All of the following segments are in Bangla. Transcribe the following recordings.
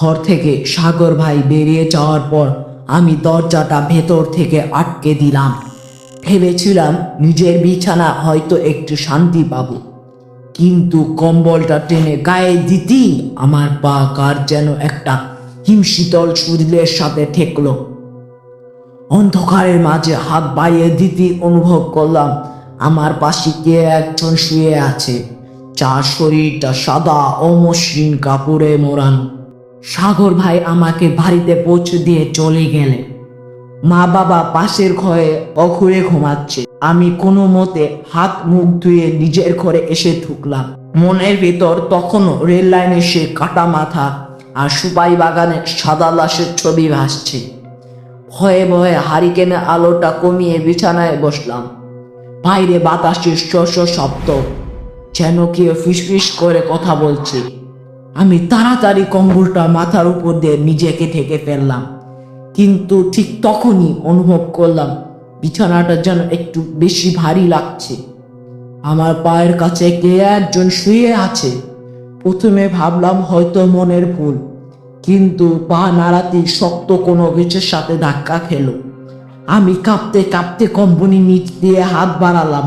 ঘর থেকে সাগর ভাই বেরিয়ে যাওয়ার পর আমি দরজাটা ভেতর থেকে আটকে দিলাম। ভেবেছিলাম নিজের বিছানা হয়তো একটু শান্তি পাবো, কিন্তু কম্বলটা টেনে গায়ে দিতেই আমার পা কার যেন একটা হিমশীতল শরীরের সাথে ঠেকলো। অন্ধকারের মাঝে হাত বাড়িয়ে দিতেই অনুভব করলাম আমার পাশে কে একজন শুয়ে আছে, যার শরীরটা সাদা অমসৃণ কাপড়ে মোড়ানো। সাগর ভাই আমাকে বাড়িতে পৌঁছে দিয়ে চলে গেলেন। মা বাবা পাশের ঘরে অঘুরে ঘুমাচ্ছে। আমি কোনো মতে হাত মুখ ধুয়ে নিজের ঘরে এসে ঢুকলাম। মনের ভেতর তখনও রেল লাইনের সে কাটা মাথা আর সুপারি বাগানের সাদা লাশের ছবি ভাসছে। ভয়ে ভয়ে হারিকেনের আলোটা কমিয়ে বিছানায় বসলাম। বাইরে বাতাসের শস্য শব্দ, যেন কেউ ফিসফিস করে কথা বলছে। আমি তাড়াতাড়ি কম্বলটা মাথার উপর দিয়ে নিজেকে ঢেকে ফেললাম, কিন্তু ঠিক তখনই অনুভব করলাম বিছানাটা যেন একটু বেশি ভারী লাগছে। আমার পায়ের কাছে কে একজন শুয়ে আছে। প্রথমে ভাবলাম হয়তো মনের ভুল, কিন্তু পা নাড়াতেই শক্ত কোনো কিছুর সাথে ধাক্কা খেলো। আমি কাঁপতে কাঁপতে কম্বলের নিচ দিয়ে হাত বাড়ালাম।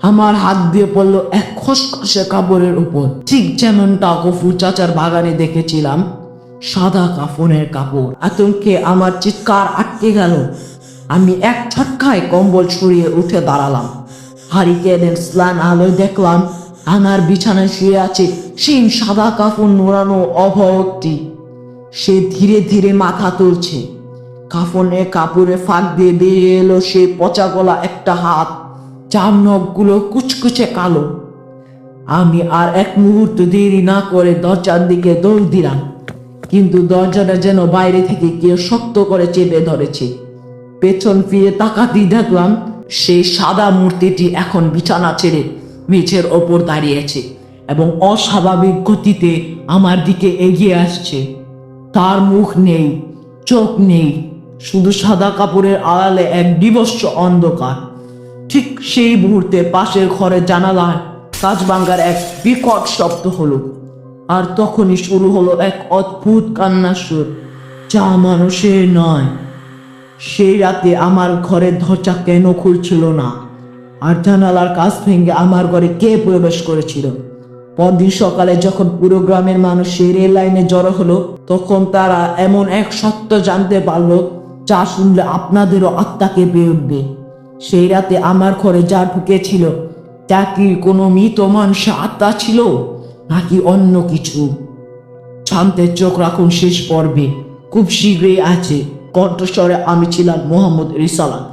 আমার হাত দিয়ে পড়লো এক খসখসে কাপড়ের উপর, ঠিক যেমনটা গফুর চাচার বাগানে দেখেছিলাম। সাদা কাফনের কাপড়। আতঙ্কে আমার চিৎকার আটকে গেল। আমি এক ঝটকায় কম্বল সরিয়ে উঠে দাঁড়ালাম। হারিকেনের স্লান আলোয় দেখলাম আমার বিছানায় শুয়ে আছে সেই সাদা কাফন মোড়ানো অভয়টি। সে ধীরে ধীরে মাথা তুলছে। কাফনের কাপড়ে ফাঁক দিয়ে বেরিয়ে এলো সেই পচা গলা একটা হাত, যার নখগুলো কুচকুচে কালো। আমি আর এক মুহূর্ত দেরি না করে দরজার দিকে দৌড় দিলাম, কিন্তু দরজাটা যেন বাইরে থেকে কেউ শক্ত করে চেপে ধরেছে। পেছন ফিরে তাকাতেই দেখলাম সেই সাদা মূর্তিটি এখন বিছানা ছেড়ে মেঝের ওপর দাঁড়িয়েছে এবং অস্বাভাবিক গতিতে আমার দিকে এগিয়ে আসছে। তার মুখ নেই, চোখ নেই, শুধু সাদা কাপড়ের আড়ালে এক বিভৎস অন্ধকার। ঠিক সেই মুহূর্তে পাশের ঘরে জানালায় কাঁচ ভাঙার এক বিকট শব্দ হলো, আর তখনই শুরু হলো এক অদ্ভুত কান্নার সুর, যা মানুষের নয়। সেই রাতে আমার ঘরের দরজা কেন খুলছিল না, আর জানালার কাঁচ ভেঙে আমার ঘরে কে প্রবেশ করেছিল? পরদিন সকালে যখন পুরো গ্রামের মানুষ সেই রেল লাইনে জড়ো হলো, তখন তারা এমন এক সত্য জানতে পারলো যা শুনলে আপনাদেরও আত্মা কেঁপে উঠবে। সেই রাতে আমার ঘরে যা ঢুকেছিল তা কি কোনো মৃত মানুষের আত্মা ছিল, নাকি অন্য কিছু? জানতে চোখ রাখুন শেষ পর্বে, খুব শীঘ্রই আছে। কণ্ঠস্বরে আমি ছিলাম মোহাম্মদ রিসালাত।